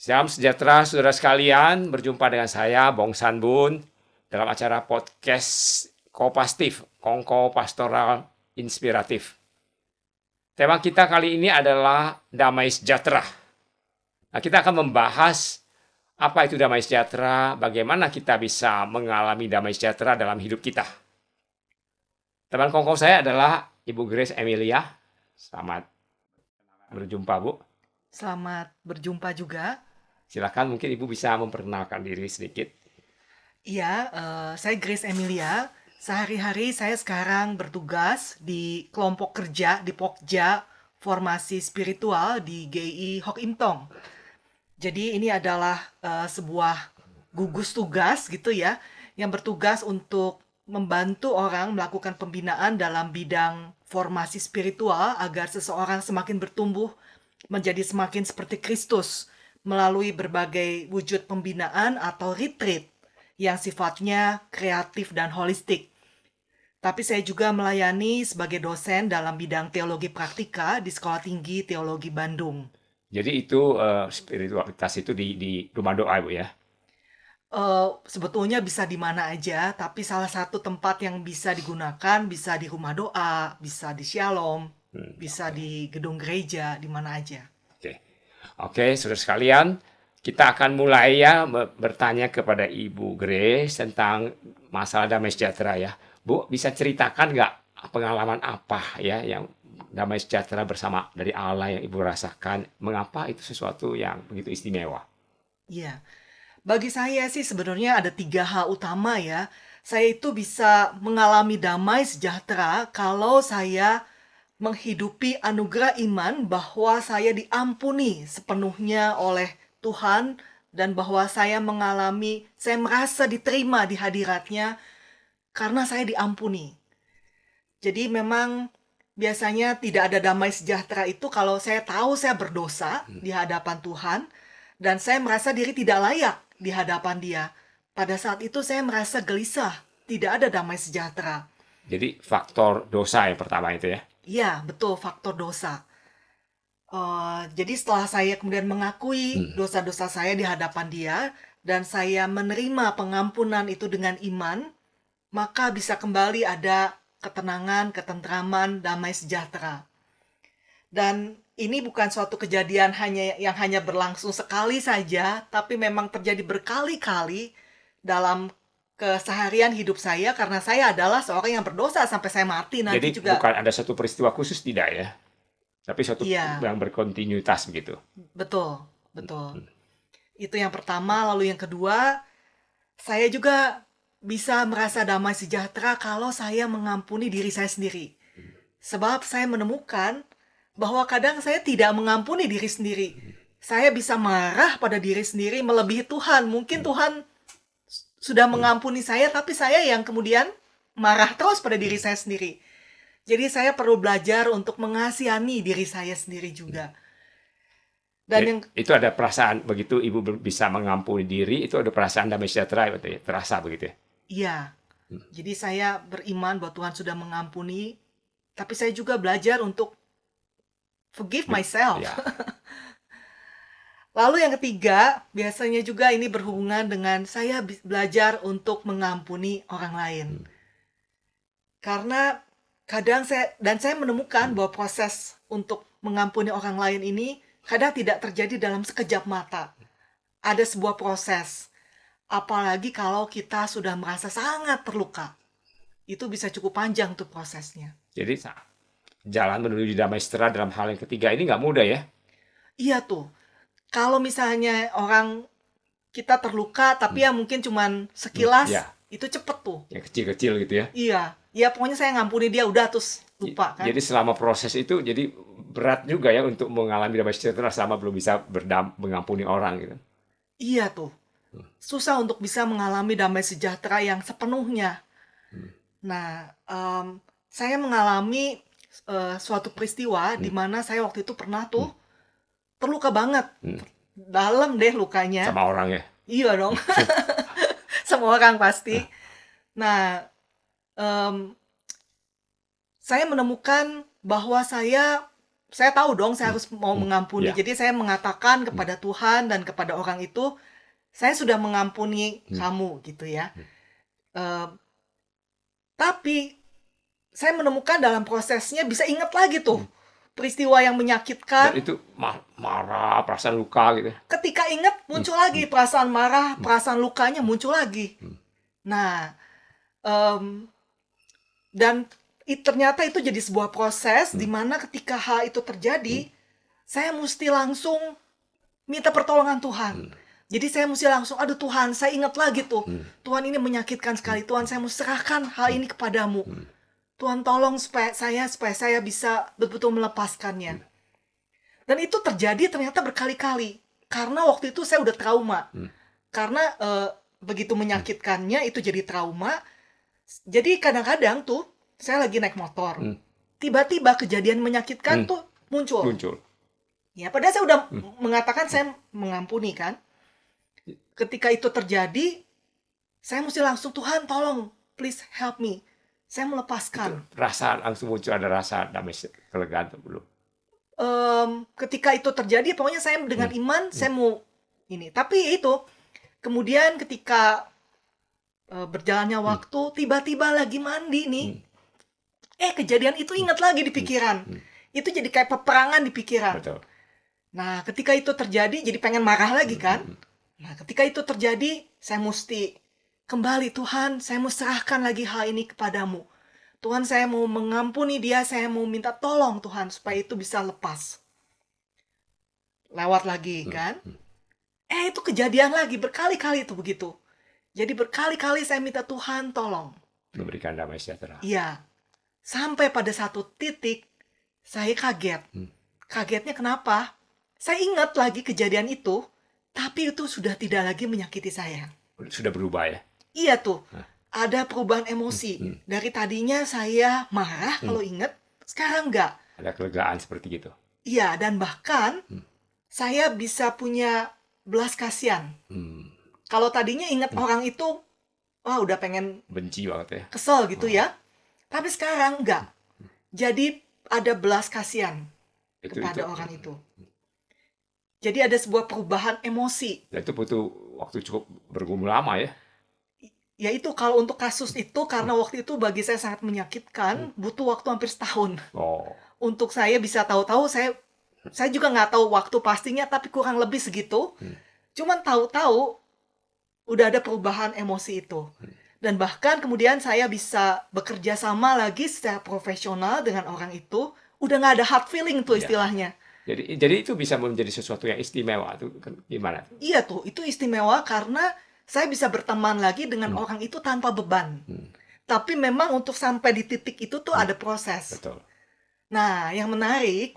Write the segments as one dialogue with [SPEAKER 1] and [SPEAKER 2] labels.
[SPEAKER 1] Salam sejahtera saudara sekalian, berjumpa dengan saya Bong Sanbun dalam acara podcast Kopastif, Kongko Pastoral Inspiratif. Tema kita kali ini adalah damai sejahtera. Nah, kita akan membahas apa itu damai sejahtera, bagaimana kita bisa mengalami damai sejahtera dalam hidup kita. Teman kongko saya adalah Ibu Grace Emilia. Selamat berjumpa, Bu.
[SPEAKER 2] Selamat berjumpa juga.
[SPEAKER 1] Silakan, mungkin Ibu bisa memperkenalkan diri sedikit.
[SPEAKER 2] Iya, saya Grace Emilia. Sehari-hari saya sekarang bertugas di kelompok kerja di Pokja Formasi Spiritual di GI Hok Im Tong. Jadi ini adalah sebuah gugus tugas gitu ya, yang bertugas untuk membantu orang melakukan pembinaan dalam bidang formasi spiritual agar seseorang semakin bertumbuh menjadi semakin seperti Kristus melalui berbagai wujud pembinaan atau retreat yang sifatnya kreatif dan holistik. Tapi saya juga melayani sebagai dosen dalam bidang teologi praktika di Sekolah Tinggi Teologi Bandung.
[SPEAKER 1] Jadi itu spiritualitas itu di rumah doa, Bu ya?
[SPEAKER 2] Sebetulnya bisa di mana aja, tapi salah satu tempat yang bisa digunakan bisa di rumah doa, bisa di Shalom, bisa di gedung gereja, di mana aja.
[SPEAKER 1] Oke, saudara sekalian, kita akan mulai ya bertanya kepada Ibu Grace tentang masalah damai sejahtera ya. Bu, bisa ceritakan nggak pengalaman apa ya yang damai sejahtera bersama dari Allah yang Ibu rasakan? Mengapa itu sesuatu yang begitu istimewa?
[SPEAKER 2] Iya, bagi saya sih sebenarnya ada 3 hal utama ya. Saya itu bisa mengalami damai sejahtera kalau saya menghidupi anugerah iman bahwa saya diampuni sepenuhnya oleh Tuhan dan bahwa saya merasa diterima di hadiratnya karena saya diampuni. Jadi memang biasanya tidak ada damai sejahtera itu kalau saya tahu saya berdosa di hadapan Tuhan dan saya merasa diri tidak layak di hadapan Dia. Pada saat itu saya merasa gelisah, tidak ada damai sejahtera.
[SPEAKER 1] Jadi faktor dosa yang pertama itu ya.
[SPEAKER 2] Iya, betul, faktor dosa. Jadi setelah saya kemudian mengakui dosa-dosa saya di hadapan Dia dan saya menerima pengampunan itu dengan iman, maka bisa kembali ada ketenangan, ketentraman, damai sejahtera. Dan ini bukan suatu kejadian yang hanya berlangsung sekali saja, tapi memang terjadi berkali-kali dalam keseharian hidup saya karena saya adalah seorang yang berdosa sampai saya mati nanti
[SPEAKER 1] Jadi
[SPEAKER 2] juga.
[SPEAKER 1] bukan ada satu peristiwa khusus, tidak ya, tapi suatu
[SPEAKER 2] Iya,
[SPEAKER 1] yang berkontinuitas begitu.
[SPEAKER 2] betul, betul. Itu yang pertama, lalu yang kedua, saya juga bisa merasa damai sejahtera kalau saya mengampuni diri saya sendiri. Sebab saya menemukan bahwa kadang saya tidak mengampuni diri sendiri. Saya bisa marah pada diri sendiri melebihi Tuhan. Mungkin Tuhan sudah mengampuni saya, tapi saya yang kemudian marah terus pada diri saya sendiri. Jadi saya perlu belajar untuk mengasihani diri saya sendiri juga. Dan yang
[SPEAKER 1] Itu ada perasaan begitu Ibu bisa mengampuni diri, itu ada perasaan damai sejahtera gitu ya, terasa begitu ya.
[SPEAKER 2] iya, jadi saya beriman bahwa Tuhan sudah mengampuni, tapi saya juga belajar untuk forgive myself.
[SPEAKER 1] Ya.
[SPEAKER 2] Lalu yang ketiga, biasanya juga ini berhubungan dengan saya belajar untuk mengampuni orang lain. Karena kadang saya menemukan bahwa proses untuk mengampuni orang lain ini kadang tidak terjadi dalam sekejap mata. Ada sebuah proses. Apalagi kalau kita sudah merasa sangat terluka. Itu bisa cukup panjang tuh prosesnya.
[SPEAKER 1] Jadi jalan menuju damai sejahtera dalam hal yang ketiga ini nggak mudah ya.
[SPEAKER 2] Iya tuh. Kalau misalnya kita terluka tapi ya mungkin cuman sekilas,
[SPEAKER 1] Ya.
[SPEAKER 2] itu cepet tuh.
[SPEAKER 1] Yang kecil-kecil gitu ya.
[SPEAKER 2] Iya, ya pokoknya saya ngampuni dia udah terus lupa kan.
[SPEAKER 1] Jadi selama proses itu jadi berat juga ya untuk mengalami damai sejahtera selama belum bisa mengampuni orang gitu.
[SPEAKER 2] Iya tuh. Susah untuk bisa mengalami damai sejahtera yang sepenuhnya. Nah, saya mengalami suatu peristiwa di mana saya waktu itu pernah tuh terluka banget. Dalam deh lukanya.
[SPEAKER 1] Sama orang ya.
[SPEAKER 2] Iya dong. Semua orang pasti. Nah, saya menemukan bahwa saya saya tahu dong saya harus mau mengampuni.
[SPEAKER 1] Ya.
[SPEAKER 2] Jadi saya mengatakan kepada Tuhan dan kepada orang itu, saya sudah mengampuni kamu gitu ya. Tapi saya menemukan dalam prosesnya bisa ingat lagi tuh peristiwa yang menyakitkan.
[SPEAKER 1] Dan itu marah, perasaan luka gitu.
[SPEAKER 2] Ketika ingat muncul lagi perasaan marah, perasaan lukanya muncul lagi. Nah, dan ternyata itu jadi sebuah proses di mana ketika hal itu terjadi, saya mesti langsung minta pertolongan Tuhan. Jadi saya mesti langsung, aduh Tuhan, saya ingat lagi tuh, Tuhan ini menyakitkan sekali, Tuhan saya mau serahkan hal ini kepadamu. Tuhan tolong supaya saya bisa betul-betul melepaskannya. Dan itu terjadi ternyata berkali-kali. Karena waktu itu saya udah trauma. Karena begitu menyakitkannya itu jadi trauma. Jadi kadang-kadang tuh saya lagi naik motor. Tiba-tiba kejadian menyakitkan tuh muncul. Ya, padahal saya udah mengatakan saya mengampuni kan. Ketika itu terjadi, saya mesti langsung, Tuhan tolong, please help me. Saya melepaskan.
[SPEAKER 1] Itu rasa langsung muncul, ada rasa damai, kelegaan atau belum?
[SPEAKER 2] Ketika itu terjadi, pokoknya saya dengan iman, saya mau ini. Tapi itu, kemudian ketika berjalannya waktu, tiba-tiba lagi mandi nih. Kejadian itu ingat lagi di pikiran. Itu jadi kayak peperangan di pikiran.
[SPEAKER 1] Betul.
[SPEAKER 2] Nah, ketika itu terjadi, jadi pengen marah lagi kan. Nah, ketika itu terjadi, saya mesti kembali, Tuhan, saya mau serahkan lagi hal ini kepadamu. Tuhan, saya mau mengampuni dia, saya mau minta tolong Tuhan, supaya itu bisa lepas. Lewat lagi, kan? Itu kejadian lagi, berkali-kali itu begitu. Jadi berkali-kali saya minta Tuhan tolong.
[SPEAKER 1] Memberikan damai sejahtera.
[SPEAKER 2] Iya. Sampai pada satu titik, saya kaget. Kagetnya kenapa? Saya ingat lagi kejadian itu, tapi itu sudah tidak lagi menyakiti saya.
[SPEAKER 1] Sudah berubah ya?
[SPEAKER 2] Iya tuh, ada perubahan emosi. Dari tadinya saya marah kalau ingat, sekarang enggak.
[SPEAKER 1] Ada kelegaan seperti gitu.
[SPEAKER 2] Iya, dan bahkan saya bisa punya belas kasihan. Kalau tadinya ingat orang itu, wah udah pengen
[SPEAKER 1] benci banget ya.
[SPEAKER 2] Kesel gitu ya. Tapi sekarang enggak. Jadi ada belas kasihan kepada orang itu. Jadi ada sebuah perubahan emosi.
[SPEAKER 1] Dan itu butuh waktu cukup bergumul lama ya?
[SPEAKER 2] Ya itu kalau untuk kasus itu, karena waktu itu bagi saya sangat menyakitkan, butuh waktu hampir setahun. Untuk saya bisa tahu-tahu, saya juga nggak tahu waktu pastinya, tapi kurang lebih segitu. Cuman tahu-tahu, udah ada perubahan emosi itu. Dan bahkan kemudian saya bisa bekerja sama lagi secara profesional dengan orang itu, udah nggak ada hard feeling tuh istilahnya.
[SPEAKER 1] Jadi itu bisa menjadi sesuatu yang istimewa tuh, gimana?
[SPEAKER 2] Iya tuh, itu istimewa karena saya bisa berteman lagi dengan orang itu tanpa beban. Tapi memang untuk sampai di titik itu tuh ada proses.
[SPEAKER 1] Betul.
[SPEAKER 2] Nah, yang menarik,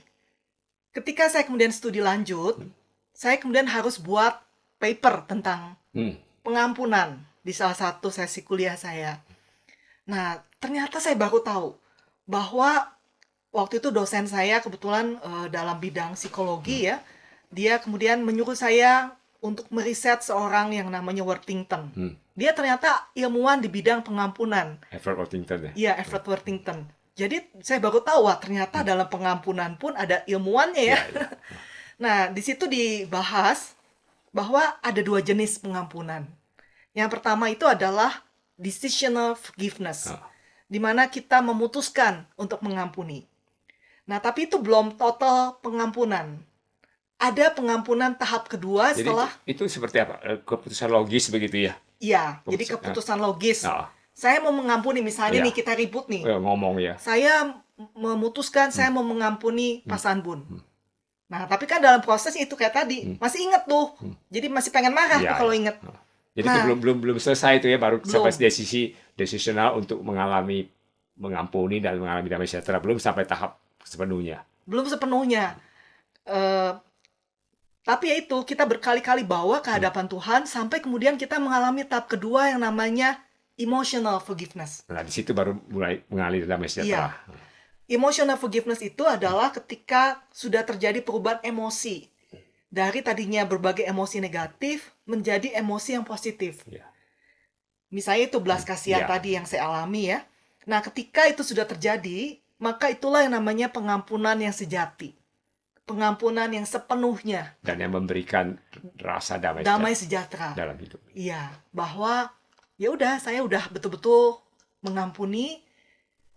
[SPEAKER 2] ketika saya kemudian studi lanjut, saya kemudian harus buat paper tentang pengampunan di salah satu sesi kuliah saya. Nah, ternyata saya baru tahu bahwa waktu itu dosen saya kebetulan dalam bidang psikologi ya, dia kemudian menyuruh saya untuk meriset seorang yang namanya Worthington. Dia ternyata ilmuwan di bidang pengampunan.
[SPEAKER 1] Everett Worthington ya?
[SPEAKER 2] Iya, Everett Worthington. Jadi saya baru tahu, wah ternyata dalam pengampunan pun ada ilmuwannya ya. Nah, di situ dibahas bahwa ada dua jenis pengampunan. Yang pertama itu adalah decisional forgiveness, di mana kita memutuskan untuk mengampuni. Nah, tapi itu belum total pengampunan. Ada pengampunan tahap kedua setelah...
[SPEAKER 1] Jadi itu seperti apa? Keputusan logis begitu ya?
[SPEAKER 2] Iya, jadi keputusan logis. Saya mau mengampuni, misalnya nih kita ribut nih.
[SPEAKER 1] Ngomong ya.
[SPEAKER 2] Saya memutuskan saya mau mengampuni Pak Sanbun. Nah, tapi kan dalam proses itu kayak tadi, masih inget tuh. Jadi masih pengen marah tuh kalau inget.
[SPEAKER 1] Jadi itu belum selesai itu ya, baru sampai decisional untuk mengampuni dan mengalami damai sejahtera, belum sampai tahap sepenuhnya. Belum
[SPEAKER 2] sepenuhnya. Tapi ya itu, kita berkali-kali bawa ke hadapan Tuhan sampai kemudian kita mengalami tahap kedua yang namanya emotional forgiveness.
[SPEAKER 1] Nah, di situ baru mulai mengalir damai sejahtera.
[SPEAKER 2] Emotional forgiveness itu adalah ketika sudah terjadi perubahan emosi. Dari tadinya berbagai emosi negatif menjadi emosi yang positif. Misalnya itu belas kasihan tadi yang saya alami ya. Nah, ketika itu sudah terjadi, maka itulah yang namanya pengampunan yang sejati. pengampunan yang sepenuhnya,
[SPEAKER 1] dan yang memberikan rasa damai
[SPEAKER 2] damai
[SPEAKER 1] sejahtera
[SPEAKER 2] sejahtera.
[SPEAKER 1] dalam hidup.
[SPEAKER 2] Iya, bahwa ya udah saya udah betul-betul mengampuni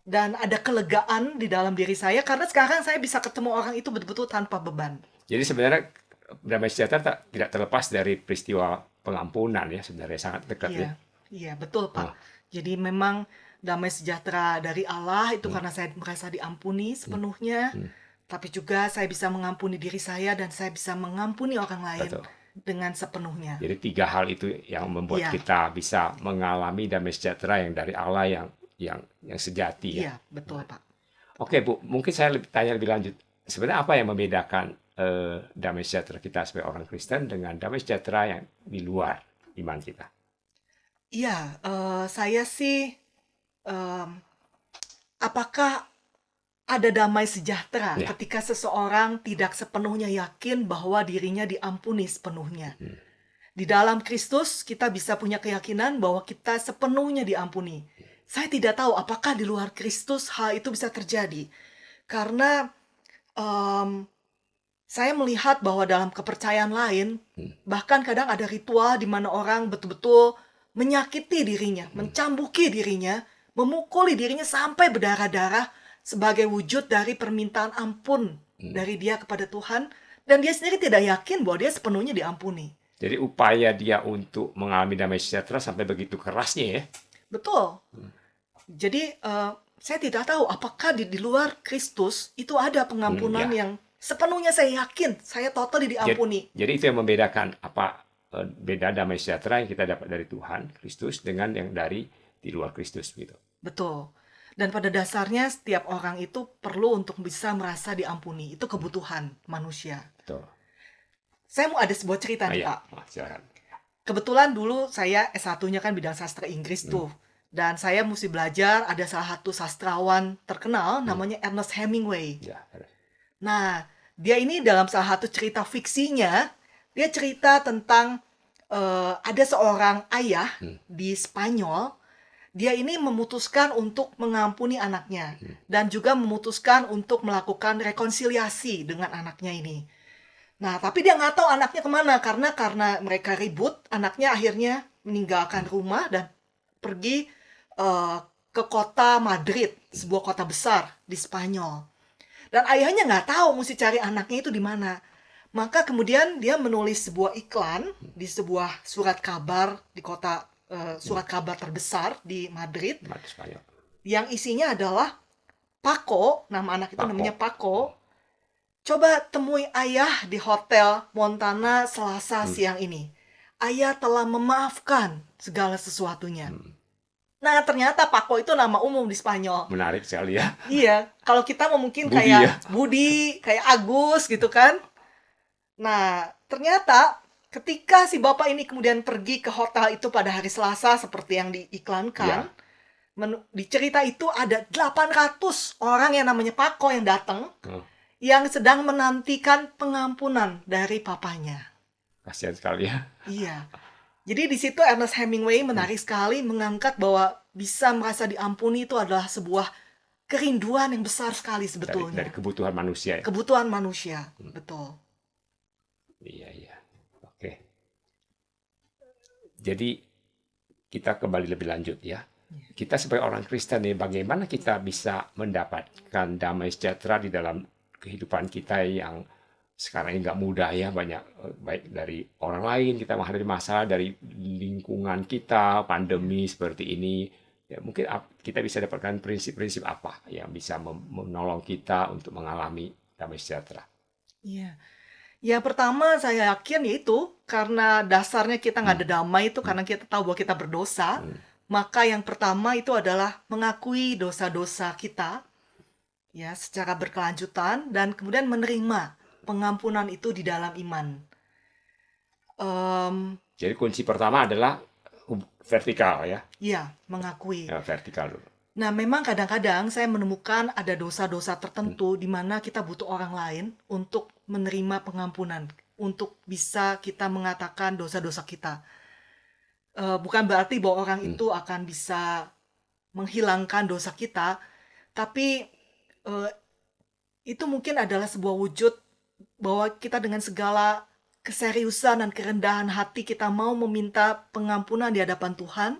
[SPEAKER 2] dan ada kelegaan di dalam diri saya karena sekarang saya bisa ketemu orang itu betul-betul tanpa beban.
[SPEAKER 1] Jadi sebenarnya damai sejahtera tidak terlepas dari peristiwa pengampunan ya, sebenarnya sangat dekat ya.
[SPEAKER 2] Iya, iya betul Pak.
[SPEAKER 1] Oh.
[SPEAKER 2] Jadi memang damai sejahtera dari Allah itu karena saya merasa diampuni sepenuhnya, tapi juga saya bisa mengampuni diri saya dan saya bisa mengampuni orang lain
[SPEAKER 1] Betul.
[SPEAKER 2] dengan sepenuhnya.
[SPEAKER 1] Jadi 3 hal itu yang membuat
[SPEAKER 2] Iya.
[SPEAKER 1] kita bisa mengalami damai sejahtera yang dari Allah yang sejati ya.
[SPEAKER 2] Iya, betul Pak.
[SPEAKER 1] Oke Bu, mungkin saya tanya lebih lanjut. Sebenarnya apa yang membedakan damai sejahtera kita sebagai orang Kristen dengan damai sejahtera yang di luar iman kita?
[SPEAKER 2] Iya, saya sih apakah ada damai sejahtera
[SPEAKER 1] Ya.
[SPEAKER 2] ketika seseorang tidak sepenuhnya yakin bahwa dirinya diampuni sepenuhnya. Di dalam Kristus kita bisa punya keyakinan bahwa kita sepenuhnya diampuni. Saya tidak tahu apakah di luar Kristus hal itu bisa terjadi. Karena saya melihat bahwa dalam kepercayaan lain, bahkan kadang ada ritual di mana orang betul-betul menyakiti dirinya, mencambuki dirinya, memukuli dirinya sampai berdarah-darah sebagai wujud dari permintaan ampun dari dia kepada Tuhan. Dan dia sendiri tidak yakin bahwa dia sepenuhnya diampuni.
[SPEAKER 1] Jadi upaya dia untuk mengalami damai sejahtera sampai begitu kerasnya ya.
[SPEAKER 2] Betul. Jadi saya tidak tahu apakah di luar Kristus itu ada pengampunan
[SPEAKER 1] Ya.
[SPEAKER 2] yang sepenuhnya saya yakin saya totally diampuni.
[SPEAKER 1] Jadi itu yang membedakan apa beda damai sejahtera yang kita dapat dari Tuhan Kristus dengan yang dari di luar Kristus gitu.
[SPEAKER 2] Betul. Dan pada dasarnya setiap orang itu perlu untuk bisa merasa diampuni. Itu kebutuhan manusia.
[SPEAKER 1] Betul.
[SPEAKER 2] Saya mau ada sebuah cerita nih,
[SPEAKER 1] Iya.
[SPEAKER 2] Pak.
[SPEAKER 1] Silakan.
[SPEAKER 2] Kebetulan dulu saya S1-nya kan bidang sastra Inggris tuh. Dan saya mesti belajar ada salah satu sastrawan terkenal namanya Ernest Hemingway.
[SPEAKER 1] Ya.
[SPEAKER 2] Nah, dia ini dalam salah satu cerita fiksinya, dia cerita tentang ada seorang ayah di Spanyol. Dia ini memutuskan untuk mengampuni anaknya dan juga memutuskan untuk melakukan rekonsiliasi dengan anaknya ini. Nah, tapi dia nggak tahu anaknya kemana karena mereka ribut, anaknya akhirnya meninggalkan rumah dan pergi ke kota Madrid, sebuah kota besar di Spanyol. Dan ayahnya nggak tahu mesti cari anaknya itu di mana. Maka kemudian dia menulis sebuah iklan di sebuah surat kabar di kota surat kabar terbesar di Madrid
[SPEAKER 1] Mati Spanyol.
[SPEAKER 2] yang isinya adalah Paco, nama anak itu
[SPEAKER 1] Paco.
[SPEAKER 2] namanya Paco. Coba temui ayah di Hotel Montana Selasa siang ini. Ayah telah memaafkan segala sesuatunya. Nah, ternyata Paco itu nama umum di Spanyol.
[SPEAKER 1] Menarik sekali ya.
[SPEAKER 2] Iya, kalau kita mau mungkin
[SPEAKER 1] Budi
[SPEAKER 2] kayak
[SPEAKER 1] ya.
[SPEAKER 2] Budi, kayak Agus gitu kan. Nah, ternyata ketika si bapak ini kemudian pergi ke hotel itu pada hari Selasa seperti yang diiklankan, di cerita itu ada 800 orang yang namanya Paco yang datang, yang sedang menantikan pengampunan dari papanya.
[SPEAKER 1] Kasihan sekali ya.
[SPEAKER 2] Iya. Jadi di situ Ernest Hemingway menarik sekali mengangkat bahwa bisa merasa diampuni itu adalah sebuah kerinduan yang besar sekali sebetulnya.
[SPEAKER 1] Dari kebutuhan manusia ya.
[SPEAKER 2] Kebutuhan manusia, betul.
[SPEAKER 1] Iya. Oke. Jadi kita kembali lebih lanjut ya. Kita sebagai orang Kristen nih, bagaimana kita bisa mendapatkan damai sejahtera di dalam kehidupan kita yang sekarang ini nggak mudah ya, banyak baik dari orang lain kita menghadapi masalah, dari lingkungan kita, pandemi seperti ini. Ya, mungkin kita bisa dapatkan prinsip-prinsip apa yang bisa menolong kita untuk mengalami damai sejahtera.
[SPEAKER 2] Iya. Yang pertama saya yakin yaitu karena dasarnya kita nggak ada damai itu karena kita tahu bahwa kita berdosa. Maka yang pertama itu adalah mengakui dosa-dosa kita ya secara berkelanjutan dan kemudian menerima pengampunan itu di dalam iman.
[SPEAKER 1] Jadi kunci pertama adalah vertikal ya.
[SPEAKER 2] Iya, mengakui.
[SPEAKER 1] Ya, vertikal dulu.
[SPEAKER 2] Nah, memang kadang-kadang saya menemukan ada dosa-dosa tertentu di mana kita butuh orang lain untuk menerima pengampunan, untuk bisa kita mengatakan dosa-dosa kita. Bukan berarti bahwa orang itu akan bisa menghilangkan dosa kita, tapi itu mungkin adalah sebuah wujud bahwa kita dengan segala keseriusan dan kerendahan hati kita mau meminta pengampunan di hadapan Tuhan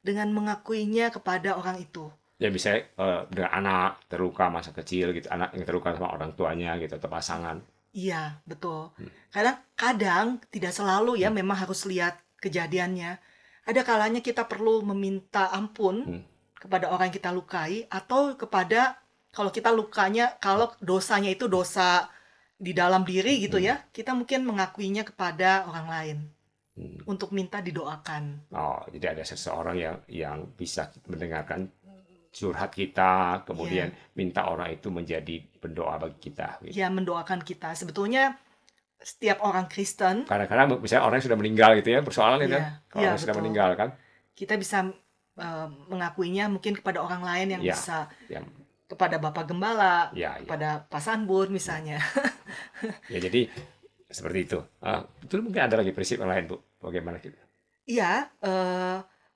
[SPEAKER 2] dengan mengakuinya kepada orang itu.
[SPEAKER 1] Ya misalnya dengan anak terluka masa kecil gitu, anak yang terluka sama orang tuanya gitu atau pasangan.
[SPEAKER 2] Iya, betul. Kadang tidak selalu ya memang harus lihat kejadiannya. Ada kalanya kita perlu meminta ampun kepada orang yang kita lukai, atau kepada, kalau kita lukanya, kalau dosanya itu dosa di dalam diri gitu ya, kita mungkin mengakuinya kepada orang lain untuk minta didoakan.
[SPEAKER 1] Oh, jadi ada seseorang yang bisa mendengarkan curhat kita, kemudian minta orang itu menjadi pendoa bagi kita. Gitu.
[SPEAKER 2] Ya, mendoakan kita. Sebetulnya setiap orang Kristen,
[SPEAKER 1] Kadang-kadang misalnya orang yang sudah meninggal gitu ya, persoalan itu kan, kalau
[SPEAKER 2] Iya,
[SPEAKER 1] orang sudah
[SPEAKER 2] betul.
[SPEAKER 1] meninggal kan,
[SPEAKER 2] kita bisa mengakuinya mungkin kepada orang lain yang
[SPEAKER 1] ya,
[SPEAKER 2] bisa,
[SPEAKER 1] ya,
[SPEAKER 2] kepada Bapak Gembala,
[SPEAKER 1] ya, ya,
[SPEAKER 2] kepada Pak Sanbun misalnya.
[SPEAKER 1] ya jadi seperti itu. Itu mungkin ada lagi prinsip yang lain Bu, bagaimana kita?
[SPEAKER 2] Iya,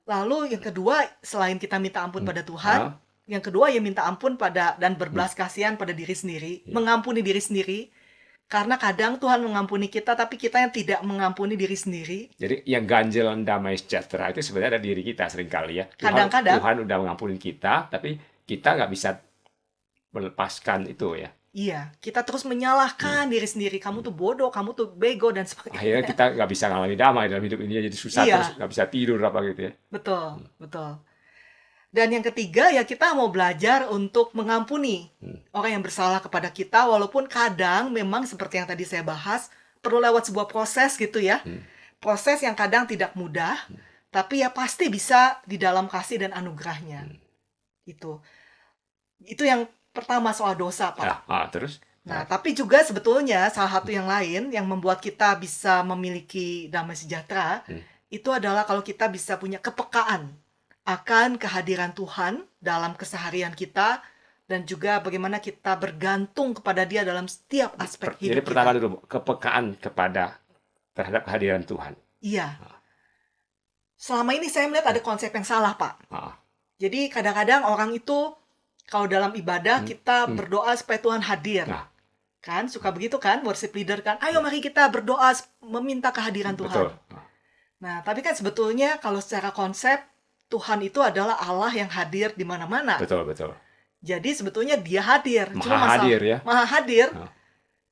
[SPEAKER 2] lalu yang kedua, selain kita minta ampun pada Tuhan, yang kedua ya minta ampun pada dan berbelas kasihan pada diri sendiri, mengampuni diri sendiri. Karena kadang Tuhan mengampuni kita, tapi kita yang tidak mengampuni diri sendiri.
[SPEAKER 1] Jadi yang ganjil dan damai sejahtera itu sebenarnya ada di diri kita seringkali ya.
[SPEAKER 2] Kadang-kadang.
[SPEAKER 1] Tuhan udah mengampuni kita, tapi kita nggak bisa melepaskan itu ya.
[SPEAKER 2] Iya, kita terus menyalahkan diri sendiri. Kamu tuh bodoh, kamu tuh bego, dan sebagainya.
[SPEAKER 1] Akhirnya kita nggak bisa ngalami damai dalam hidup ini, jadi susah terus, nggak bisa tidur apa gitu ya.
[SPEAKER 2] Betul, betul. Dan yang ketiga ya kita mau belajar untuk mengampuni orang yang bersalah kepada kita, walaupun kadang memang seperti yang tadi saya bahas, perlu lewat sebuah proses gitu ya. Proses yang kadang tidak mudah, tapi ya pasti bisa di dalam kasih dan anugerahnya. Itu yang pertama soal dosa, Pak.
[SPEAKER 1] Terus?
[SPEAKER 2] Nah, tapi juga sebetulnya salah satu yang lain yang membuat kita bisa memiliki damai sejahtera, itu adalah kalau kita bisa punya kepekaan akan kehadiran Tuhan dalam keseharian kita, dan juga bagaimana kita bergantung kepada Dia dalam setiap aspek hidup kita.
[SPEAKER 1] Jadi pertama dulu, kepekaan terhadap kehadiran Tuhan.
[SPEAKER 2] Iya. Selama ini saya melihat ada konsep yang salah, Pak. Jadi kadang-kadang orang itu kalau dalam ibadah kita berdoa supaya Tuhan hadir. Kan suka begitu kan, worship leader kan, ayo mari kita berdoa meminta kehadiran Tuhan.
[SPEAKER 1] Betul.
[SPEAKER 2] Nah, tapi kan sebetulnya kalau secara konsep Tuhan itu adalah Allah yang hadir di mana-mana.
[SPEAKER 1] Betul.
[SPEAKER 2] Jadi sebetulnya Dia hadir.
[SPEAKER 1] Hadir ya.
[SPEAKER 2] Maha hadir.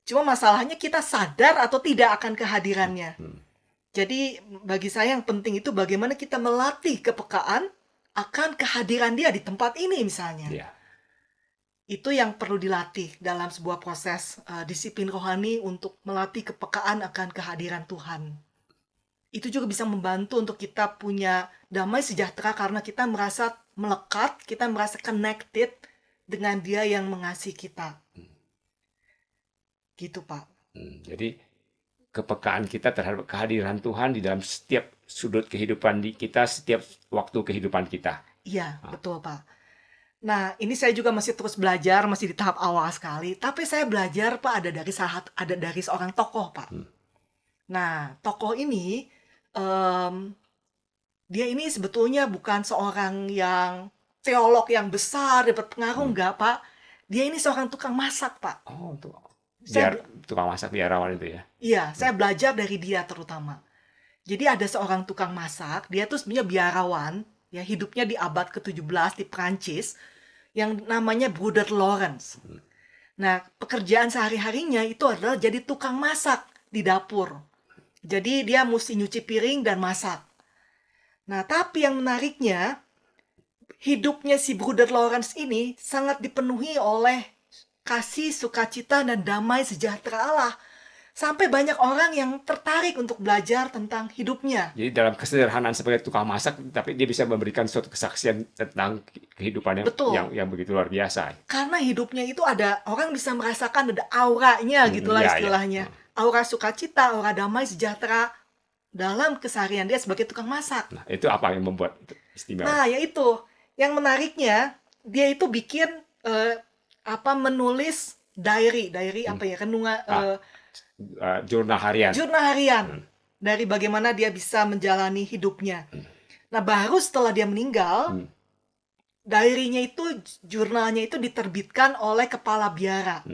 [SPEAKER 2] Cuma masalahnya kita sadar atau tidak akan kehadirannya. Jadi bagi saya yang penting itu bagaimana kita melatih kepekaan akan kehadiran Dia di tempat ini misalnya.
[SPEAKER 1] Yeah.
[SPEAKER 2] Itu yang perlu dilatih dalam sebuah proses disiplin rohani untuk melatih kepekaan akan kehadiran Tuhan. Itu juga bisa membantu untuk kita punya damai sejahtera karena kita merasa melekat, kita merasa connected dengan Dia yang mengasihi kita. Gitu, Pak.
[SPEAKER 1] Jadi kepekaan kita terhadap kehadiran Tuhan di dalam setiap sudut kehidupan kita, setiap waktu kehidupan kita.
[SPEAKER 2] Iya, betul, Pak. Nah, ini saya juga masih terus belajar, masih di tahap awal sekali. Tapi saya belajar, Pak, ada dari seorang tokoh, Pak. Nah, tokoh ini dia ini sebetulnya bukan seorang yang teolog yang besar, dapat pengaruh, enggak, Pak. Dia ini seorang tukang masak, Pak.
[SPEAKER 1] Oh, tukang masak biarawan itu ya?
[SPEAKER 2] Iya, saya belajar dari dia terutama. Jadi ada seorang tukang masak, dia tuh sebenarnya biarawan, ya hidupnya di abad ke-17 di Prancis, yang namanya Bruder Lawrence. Nah, pekerjaan sehari-harinya itu adalah jadi tukang masak di dapur. Jadi dia mesti nyuci piring dan masak. Nah, tapi yang menariknya, hidupnya si Bruder Lawrence ini sangat dipenuhi oleh kasih, sukacita, dan damai sejahtera Allah. Sampai banyak orang yang tertarik untuk belajar tentang hidupnya.
[SPEAKER 1] Jadi dalam kesederhanaan sebagai tukang masak, tapi dia bisa memberikan suatu kesaksian tentang kehidupannya yang begitu luar biasa.
[SPEAKER 2] Karena hidupnya itu ada, orang bisa merasakan ada auranya gitulah istilahnya. Aura sukacita, aura damai sejahtera dalam keseharian dia sebagai tukang masak.
[SPEAKER 1] Nah, itu apa yang membuat istimewa?
[SPEAKER 2] Nah, yaitu yang menariknya, dia itu bikin menulis diary apa ya,
[SPEAKER 1] jurnal harian.
[SPEAKER 2] Dari bagaimana dia bisa menjalani hidupnya. Nah, baru setelah dia meninggal, diary-nya itu, jurnalnya itu diterbitkan oleh kepala biara.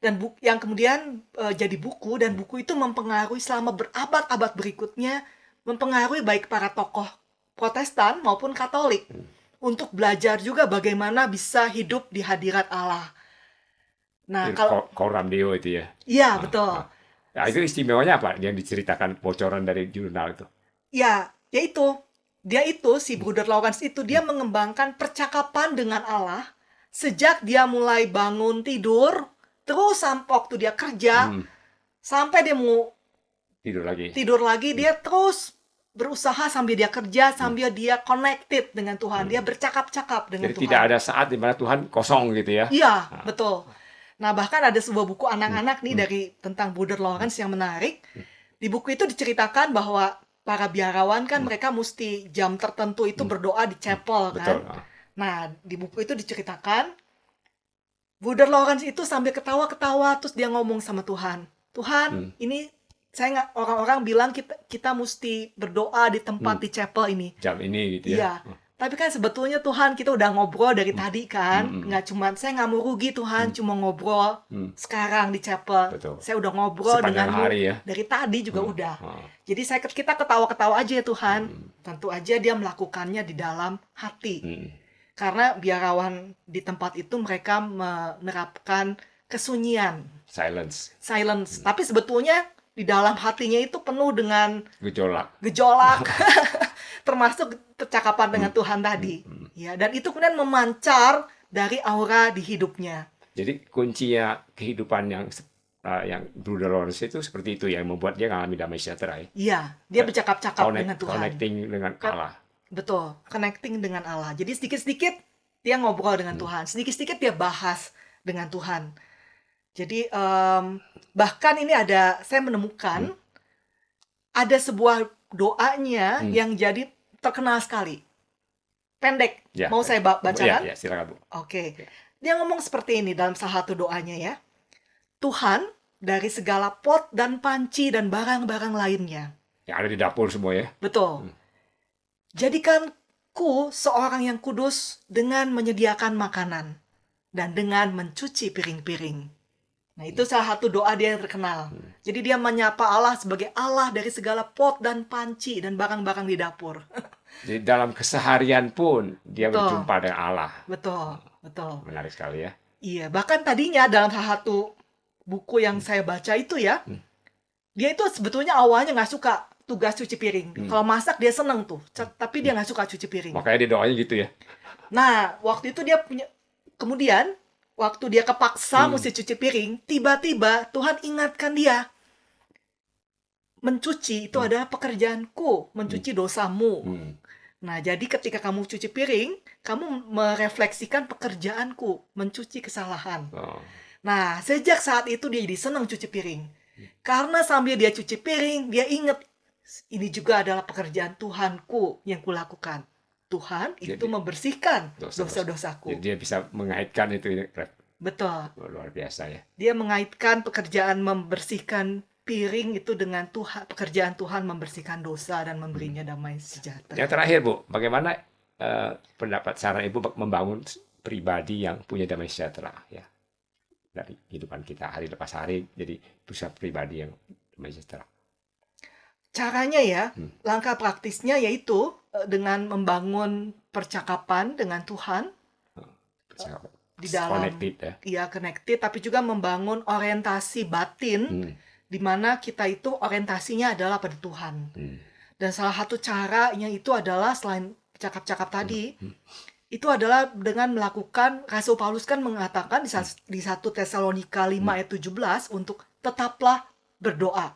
[SPEAKER 2] Dan yang kemudian jadi buku, dan buku itu mempengaruhi selama berabad-abad berikutnya, mempengaruhi baik para tokoh Protestan maupun Katolik untuk belajar juga bagaimana bisa hidup di hadirat Allah. Nah, kalau
[SPEAKER 1] Coram Deo itu ya.
[SPEAKER 2] iya betul.
[SPEAKER 1] Nah, itu istimewanya apa yang diceritakan bocoran dari jurnal itu?
[SPEAKER 2] Ya, yaitu dia itu si Bruder Lawrence itu dia mengembangkan percakapan dengan Allah sejak dia mulai bangun tidur, terus sampai waktu dia kerja, sampai dia mau
[SPEAKER 1] Tidur lagi.
[SPEAKER 2] dia terus berusaha sambil dia kerja, sambil dia connected dengan Tuhan, dia bercakap-cakap dengan
[SPEAKER 1] Jadi
[SPEAKER 2] Tuhan.
[SPEAKER 1] tidak ada saat di mana Tuhan kosong gitu ya.
[SPEAKER 2] Iya, betul. Nah, bahkan ada sebuah buku anak-anak nih dari tentang Bruder Lawrence yang menarik. Di buku itu diceritakan bahwa para biarawan kan mereka mesti jam tertentu itu berdoa di chapel kan.
[SPEAKER 1] Betul.
[SPEAKER 2] Nah, di buku itu diceritakan Bruder Lawrence itu sambil ketawa-ketawa terus dia ngomong sama Tuhan. Tuhan, ini saya nggak, orang-orang bilang kita mesti berdoa di tempat di chapel ini.
[SPEAKER 1] Jam ini gitu
[SPEAKER 2] Iya.
[SPEAKER 1] ya.
[SPEAKER 2] Tapi kan sebetulnya Tuhan, kita udah ngobrol dari tadi kan. Nggak cuma, saya nggak mau rugi Tuhan, cuma ngobrol sekarang di chapel.
[SPEAKER 1] Betul.
[SPEAKER 2] Saya udah ngobrol
[SPEAKER 1] Sepanjang
[SPEAKER 2] denganmu
[SPEAKER 1] hari ya.
[SPEAKER 2] dari tadi juga udah. Jadi kita ketawa-ketawa aja ya Tuhan. Tentu aja dia melakukannya di dalam hati. Karena biarawan di tempat itu mereka menerapkan kesunyian.
[SPEAKER 1] Silence.
[SPEAKER 2] Tapi sebetulnya di dalam hatinya itu penuh dengan
[SPEAKER 1] Gejolak.
[SPEAKER 2] termasuk percakapan dengan Tuhan tadi. Ya, dan itu kemudian memancar dari aura di hidupnya.
[SPEAKER 1] Jadi kuncinya kehidupan yang Bruder Lawrence itu seperti itu yang membuat dia mengalami damai sejahtera ya.
[SPEAKER 2] Iya, dia bercakap-cakap dengan Tuhan.
[SPEAKER 1] Connecting dengan Allah.
[SPEAKER 2] Betul, connecting dengan Allah. Jadi sedikit-sedikit dia ngobrol dengan Tuhan, sedikit-sedikit dia bahas dengan Tuhan. Jadi bahkan ini saya menemukan ada sebuah doanya yang jadi terkenal sekali. Pendek, mau saya bacakan?
[SPEAKER 1] Ya, silakan Bu.
[SPEAKER 2] Oke. Dia ngomong seperti ini dalam salah satu doanya ya. Tuhan, dari segala pot dan panci dan barang-barang lainnya.
[SPEAKER 1] Yang ada di dapur semua ya.
[SPEAKER 2] Betul. Jadikanku seorang yang kudus dengan menyediakan makanan dan dengan mencuci piring-piring. Nah, itu salah satu doa dia yang terkenal. Jadi dia menyapa Allah sebagai Allah dari segala pot dan panci dan barang-barang di dapur.
[SPEAKER 1] Jadi dalam keseharian pun dia berjumpa dengan Allah.
[SPEAKER 2] Betul.
[SPEAKER 1] Menarik sekali ya.
[SPEAKER 2] Iya, bahkan tadinya dalam salah satu buku yang saya baca itu ya, dia itu sebetulnya awalnya nggak suka tugas cuci piring. Kalau masak dia seneng tuh, tapi dia nggak suka cuci piring.
[SPEAKER 1] Makanya dia doanya gitu ya.
[SPEAKER 2] Nah, waktu itu dia punya, kemudian waktu dia kepaksa mesti cuci piring, tiba-tiba Tuhan ingatkan dia, mencuci itu adalah pekerjaanku, mencuci dosamu. Nah, jadi ketika kamu cuci piring, kamu merefleksikan pekerjaanku, mencuci kesalahan. Nah, sejak saat itu dia jadi senang cuci piring. Karena sambil dia cuci piring, dia ingat, ini juga adalah pekerjaan Tuhanku yang kulakukan. Tuhan itu membersihkan dosa-dosaku.
[SPEAKER 1] Jadi dia bisa mengaitkan itu.
[SPEAKER 2] Betul.
[SPEAKER 1] Luar biasa ya.
[SPEAKER 2] Dia mengaitkan pekerjaan membersihkan piring itu dengan Tuhan, pekerjaan Tuhan membersihkan dosa dan memberinya damai sejahtera.
[SPEAKER 1] Yang terakhir Bu, bagaimana pendapat saran Ibu membangun pribadi yang punya damai sejahtera ya dari kehidupan kita hari lepas hari, jadi bisa pribadi yang damai sejahtera.
[SPEAKER 2] Caranya ya, langkah praktisnya yaitu dengan membangun percakapan dengan Tuhan di dalam
[SPEAKER 1] connected ya.
[SPEAKER 2] Iya, connected, tapi juga membangun orientasi batin di mana kita itu orientasinya adalah pada Tuhan. Dan salah satu caranya itu adalah selain cakap-cakap tadi, itu adalah dengan melakukan, Rasul Paulus kan mengatakan di 1 Tesalonika 5 ayat 17 untuk tetaplah berdoa.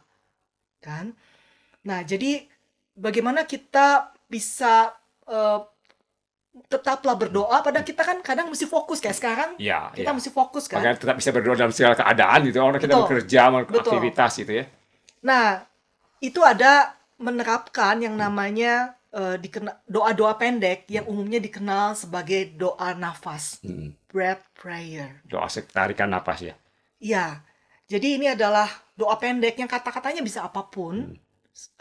[SPEAKER 2] Kan? Nah, jadi bagaimana kita bisa tetaplah berdoa, padahal kita kan kadang mesti fokus kayak sekarang. Kita mesti fokus kan.
[SPEAKER 1] Makanya tetap bisa berdoa dalam segala keadaan gitu. Orang kita bekerja, aktivitas gitu ya.
[SPEAKER 2] Nah, itu ada menerapkan yang namanya doa-doa pendek yang umumnya dikenal sebagai doa nafas. Breath prayer.
[SPEAKER 1] Doa tarikan napas ya.
[SPEAKER 2] Iya. Jadi ini adalah doa pendek yang kata-katanya bisa apapun.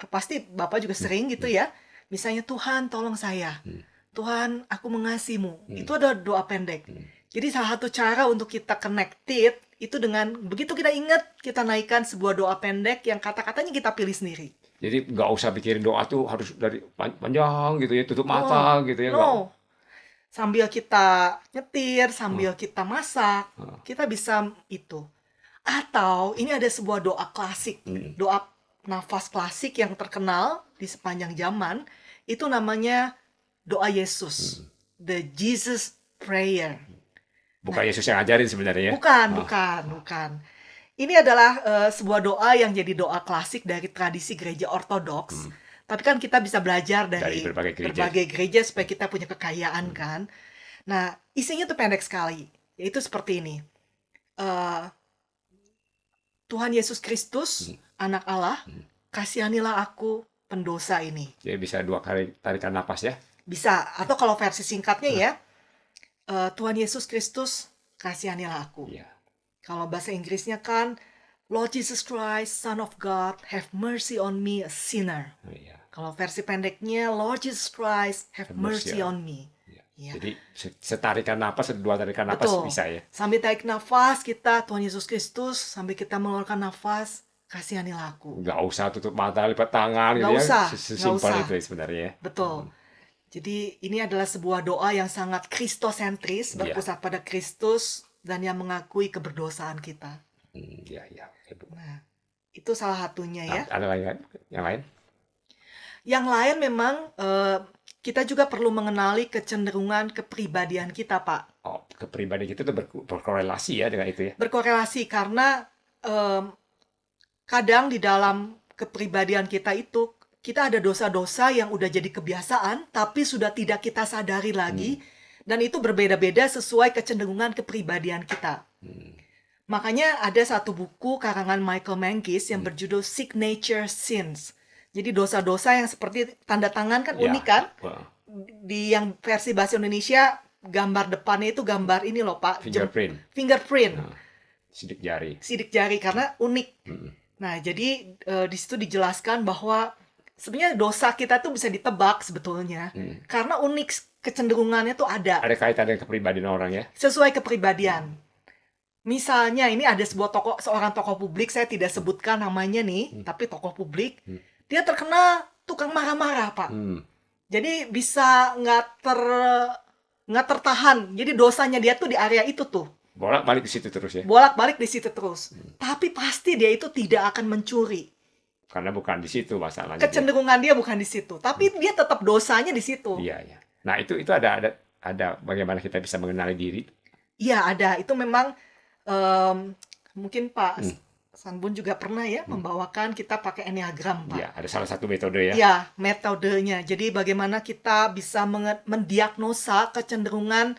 [SPEAKER 2] Pasti Bapak juga sering gitu ya. Misalnya, Tuhan tolong saya. Tuhan, aku mengasihimu. Itu adalah doa pendek. Jadi salah satu cara untuk kita connected itu dengan begitu kita ingat, kita naikkan sebuah doa pendek yang kata-katanya kita pilih sendiri.
[SPEAKER 1] Jadi nggak usah pikirin doa tuh harus dari panjang gitu ya, tutup
[SPEAKER 2] No,
[SPEAKER 1] mata gitu ya, nggak.
[SPEAKER 2] no. Sambil kita nyetir,
[SPEAKER 1] Hmm,
[SPEAKER 2] sambil kita masak,
[SPEAKER 1] hmm,
[SPEAKER 2] kita bisa itu. Atau ini ada sebuah doa klasik,
[SPEAKER 1] hmm.
[SPEAKER 2] doa nafas klasik yang terkenal di sepanjang zaman, itu namanya doa Yesus, the Jesus Prayer.
[SPEAKER 1] Bukan
[SPEAKER 2] Nah,
[SPEAKER 1] Yesus yang ngajarin sebenarnya ya.
[SPEAKER 2] bukan,
[SPEAKER 1] Ah,
[SPEAKER 2] bukan. Ini adalah sebuah doa yang jadi doa klasik dari tradisi gereja Ortodoks. Tapi kan kita bisa belajar
[SPEAKER 1] dari
[SPEAKER 2] dari
[SPEAKER 1] berbagai gereja.
[SPEAKER 2] berbagai gereja supaya kita punya kekayaan kan. Nah, isinya tuh pendek sekali. Yaitu seperti ini. Eh, Tuhan Yesus Kristus, Anak Allah, kasihanilah aku pendosa ini.
[SPEAKER 1] Jadi bisa 2 kali tarikan napas ya.
[SPEAKER 2] Bisa, atau kalau versi singkatnya ya, Tuhan Yesus Kristus, kasihanilah aku.
[SPEAKER 1] Iya.
[SPEAKER 2] Kalau bahasa Inggrisnya kan, Lord Jesus Christ, Son of God, have mercy on me, a sinner.
[SPEAKER 1] Iya.
[SPEAKER 2] Kalau versi pendeknya, Lord Jesus Christ, have mercy on me.
[SPEAKER 1] Iya.
[SPEAKER 2] Ya.
[SPEAKER 1] Jadi setarikan napas, 2 tarikan napas
[SPEAKER 2] Betul.
[SPEAKER 1] bisa ya.
[SPEAKER 2] Sambil tarik nafas kita, Tuhan Yesus Kristus, sambil kita mengeluarkan nafas, kasihanilah aku.
[SPEAKER 1] Nggak usah tutup mata, lipat tangan gitu
[SPEAKER 2] Nggak
[SPEAKER 1] ya.
[SPEAKER 2] usah,
[SPEAKER 1] Sesimpel
[SPEAKER 2] nggak usah.
[SPEAKER 1] itu ya sebenarnya ya.
[SPEAKER 2] Betul. Jadi ini adalah sebuah doa yang sangat kristosentris, berpusat pada Kristus, dan yang mengakui keberdosaan kita.
[SPEAKER 1] Iya, iya. Oke, Bu.
[SPEAKER 2] Nah, itu salah satunya ya.
[SPEAKER 1] Ada lagi kan? Yang lain?
[SPEAKER 2] Yang lain memang kita juga perlu mengenali kecenderungan kepribadian kita, Pak.
[SPEAKER 1] Oh, kepribadian kita tuh berkorelasi ya dengan itu ya.
[SPEAKER 2] Berkorelasi karena kadang di dalam kepribadian kita itu, kita ada dosa-dosa yang udah jadi kebiasaan, tapi sudah tidak kita sadari lagi, dan itu berbeda-beda sesuai kecenderungan kepribadian kita. Makanya ada satu buku karangan Michael Mankis yang berjudul Signature Sins. Jadi dosa-dosa yang seperti tanda tangan kan
[SPEAKER 1] Ya.
[SPEAKER 2] unik kan?
[SPEAKER 1] Wah,
[SPEAKER 2] Di yang versi bahasa Indonesia, gambar depannya itu gambar ini loh Pak.
[SPEAKER 1] fingerprint,
[SPEAKER 2] Fingerprint.
[SPEAKER 1] sidik jari.
[SPEAKER 2] Sidik jari karena unik. Nah, jadi di situ dijelaskan bahwa sebenarnya dosa kita tuh bisa ditebak sebetulnya. Karena unik kecenderungannya tuh ada.
[SPEAKER 1] Ada kaitan dengan kepribadian orang ya.
[SPEAKER 2] Sesuai kepribadian. Misalnya ini ada seorang tokoh publik, saya tidak sebutkan namanya nih, tapi tokoh publik. Dia terkenal tukang marah-marah, Pak. Jadi bisa nggak tertahan. Jadi dosanya dia tuh di area itu tuh.
[SPEAKER 1] Bolak-balik di situ terus ya.
[SPEAKER 2] Bolak-balik di situ terus. Tapi pasti dia itu tidak akan mencuri.
[SPEAKER 1] Karena bukan di situ masalahnya.
[SPEAKER 2] Kecenderungan dia bukan di situ, tapi dia tetap dosanya di situ.
[SPEAKER 1] Iya, iya. Nah, itu ada bagaimana kita bisa mengenali diri.
[SPEAKER 2] Iya, ada. Itu memang mungkin Pak Sanbun juga pernah ya membawakan kita pakai Enneagram, Pak.
[SPEAKER 1] Iya, ada salah satu metode ya.
[SPEAKER 2] Ya, metodenya. Jadi bagaimana kita bisa mendiagnosa kecenderungan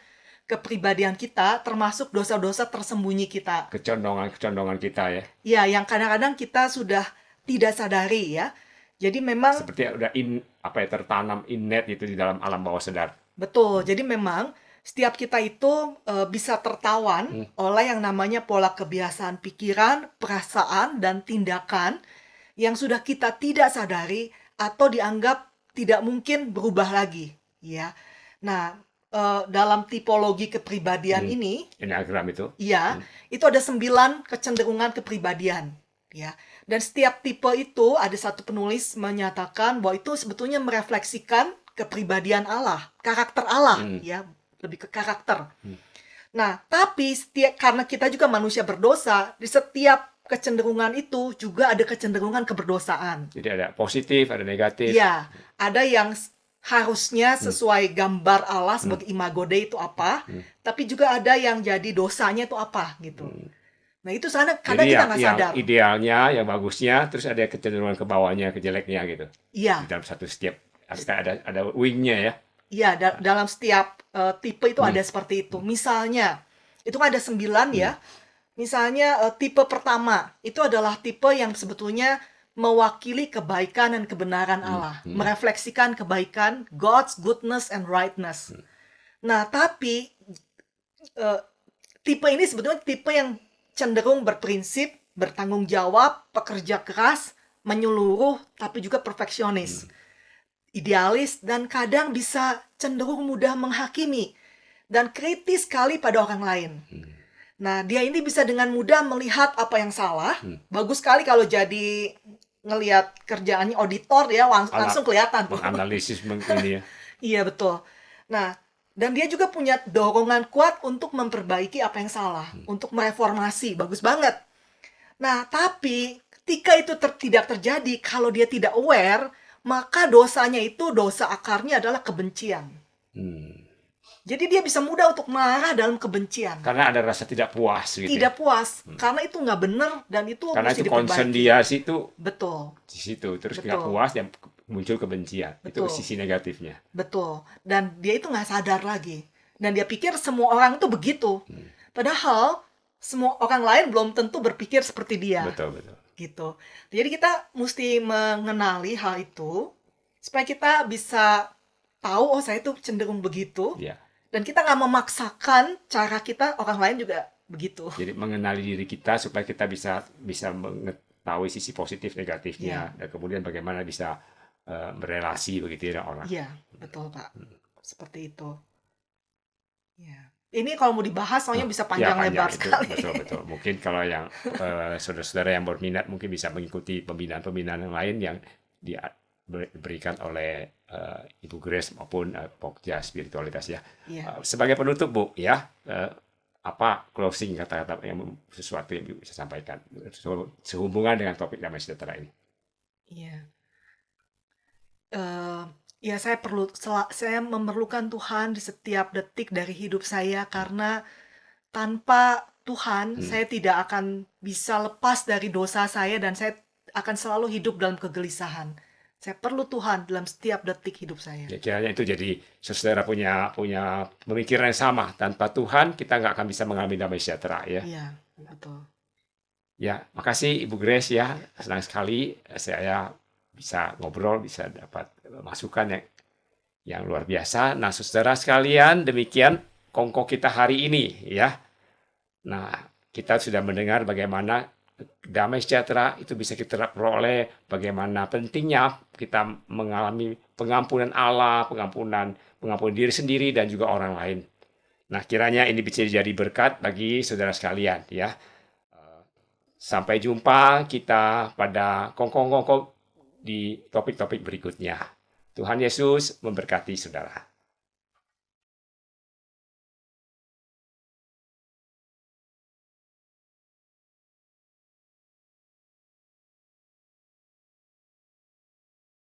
[SPEAKER 2] kepribadian kita, termasuk dosa-dosa tersembunyi kita.
[SPEAKER 1] Kecondongan kita ya.
[SPEAKER 2] Ya, yang kadang-kadang kita sudah tidak sadari ya. Jadi memang
[SPEAKER 1] Seperti udah tertanam innate gitu di dalam alam bawah sadar.
[SPEAKER 2] betul. Jadi memang setiap kita itu bisa tertawan oleh yang namanya pola kebiasaan pikiran, perasaan, dan tindakan yang sudah kita tidak sadari atau dianggap tidak mungkin berubah lagi. Ya. Nah, dalam tipologi kepribadian ini,
[SPEAKER 1] Enneagram itu.
[SPEAKER 2] ya, itu ada 9 kecenderungan kepribadian. Ya. Dan setiap tipe itu ada satu penulis menyatakan bahwa itu sebetulnya merefleksikan kepribadian Allah, karakter Allah, ya. Lebih ke karakter. Nah, tapi karena kita juga manusia berdosa, di setiap kecenderungan itu juga ada kecenderungan keberdosaan.
[SPEAKER 1] Jadi ada positif, ada negatif.
[SPEAKER 2] Ya, ada yang harusnya sesuai gambar Allah sebagai imago Dei itu apa, tapi juga ada yang jadi dosanya itu apa gitu. Nah, itu kadang
[SPEAKER 1] Jadi
[SPEAKER 2] kita nggak sadar.
[SPEAKER 1] yang idealnya, yang bagusnya, terus ada kecenderungan ke bawahnya, ke jeleknya gitu.
[SPEAKER 2] Iya.
[SPEAKER 1] Di dalam setiap ada wingnya ya.
[SPEAKER 2] Iya, dalam setiap tipe itu ada seperti itu. Misalnya, itu kan ada 9 ya. Misalnya tipe pertama, itu adalah tipe yang sebetulnya mewakili kebaikan dan kebenaran Allah. Merefleksikan kebaikan, God's goodness and rightness. Nah, tapi tipe ini sebetulnya tipe yang cenderung berprinsip, bertanggung jawab, pekerja keras, menyeluruh, tapi juga perfeksionis. Idealis, dan kadang bisa cenderung mudah menghakimi dan kritis sekali pada orang lain. Nah, dia ini bisa dengan mudah melihat apa yang salah.
[SPEAKER 1] Hmm.
[SPEAKER 2] Bagus sekali kalau jadi ngelihat kerjaannya auditor ya, langsung kelihatan tuh.
[SPEAKER 1] Menganalisis ini ya.
[SPEAKER 2] Iya, betul. Nah, dan dia juga punya dorongan kuat untuk memperbaiki apa yang salah, untuk mereformasi. Bagus banget. Nah, tapi ketika itu tidak terjadi, kalau dia tidak aware, maka dosanya itu, dosa akarnya adalah kebencian.
[SPEAKER 1] Hmm.
[SPEAKER 2] Jadi dia bisa mudah untuk marah dalam kebencian.
[SPEAKER 1] Karena ada rasa tidak puas gitu.
[SPEAKER 2] Tidak puas, karena itu nggak benar dan itu
[SPEAKER 1] Karena
[SPEAKER 2] mesti
[SPEAKER 1] itu concern
[SPEAKER 2] diperbaiki.
[SPEAKER 1] dia situ
[SPEAKER 2] Betul,
[SPEAKER 1] di situ, terus
[SPEAKER 2] Betul.
[SPEAKER 1] nggak puas dan muncul kebencian. Itu
[SPEAKER 2] Betul.
[SPEAKER 1] sisi negatifnya.
[SPEAKER 2] betul. Dan dia itu nggak sadar lagi. Dan dia pikir semua orang itu begitu. Padahal semua orang lain belum tentu berpikir seperti dia.
[SPEAKER 1] Betul.
[SPEAKER 2] Gitu. Jadi kita mesti mengenali hal itu supaya kita bisa tahu, oh saya itu cenderung begitu.
[SPEAKER 1] Ya.
[SPEAKER 2] Dan kita nggak memaksakan cara kita, orang lain juga begitu.
[SPEAKER 1] Jadi mengenali diri kita supaya kita bisa mengetahui sisi positif negatifnya dan kemudian bagaimana bisa berelasi begitu ya dengan orang.
[SPEAKER 2] Iya, betul Pak. Seperti itu. Ya. Ini kalau mau dibahas soalnya bisa panjang lebar
[SPEAKER 1] itu,
[SPEAKER 2] sekali.
[SPEAKER 1] betul. Mungkin kalau yang saudara-saudara yang berminat mungkin bisa mengikuti pembinaan-pembinaan yang lain yang diberikan oleh Ibu Grace maupun Pokja Spiritualitas ya.
[SPEAKER 2] Iya.
[SPEAKER 1] Sebagai penutup Bu ya, apa closing kata-kata yang sesuatu yang bisa sampaikan sehubungan dengan topik damai sejahtera ini?
[SPEAKER 2] Iya. Ya saya memerlukan Tuhan di setiap detik dari hidup saya, karena tanpa Tuhan saya tidak akan bisa lepas dari dosa saya dan saya akan selalu hidup dalam kegelisahan. Saya perlu Tuhan dalam setiap detik hidup saya.
[SPEAKER 1] Ya, kiranya itu jadi saudara punya pemikiran yang sama. Tanpa Tuhan kita nggak akan bisa mengalami damai sejahtera ya.
[SPEAKER 2] Iya, betul.
[SPEAKER 1] Ya, makasih Ibu Grace ya. Senang sekali saya bisa ngobrol, bisa dapat masukan yang luar biasa. Nah, saudara sekalian, demikian kongko kita hari ini ya. Nah, kita sudah mendengar bagaimana damai sejahtera itu bisa kita peroleh, bagaimana pentingnya kita mengalami pengampunan Allah, pengampunan diri sendiri dan juga orang lain. Nah, kiranya ini bisa jadi berkat bagi saudara sekalian ya. Sampai jumpa kita pada kongko-kongko di topik-topik berikutnya. Tuhan Yesus memberkati saudara.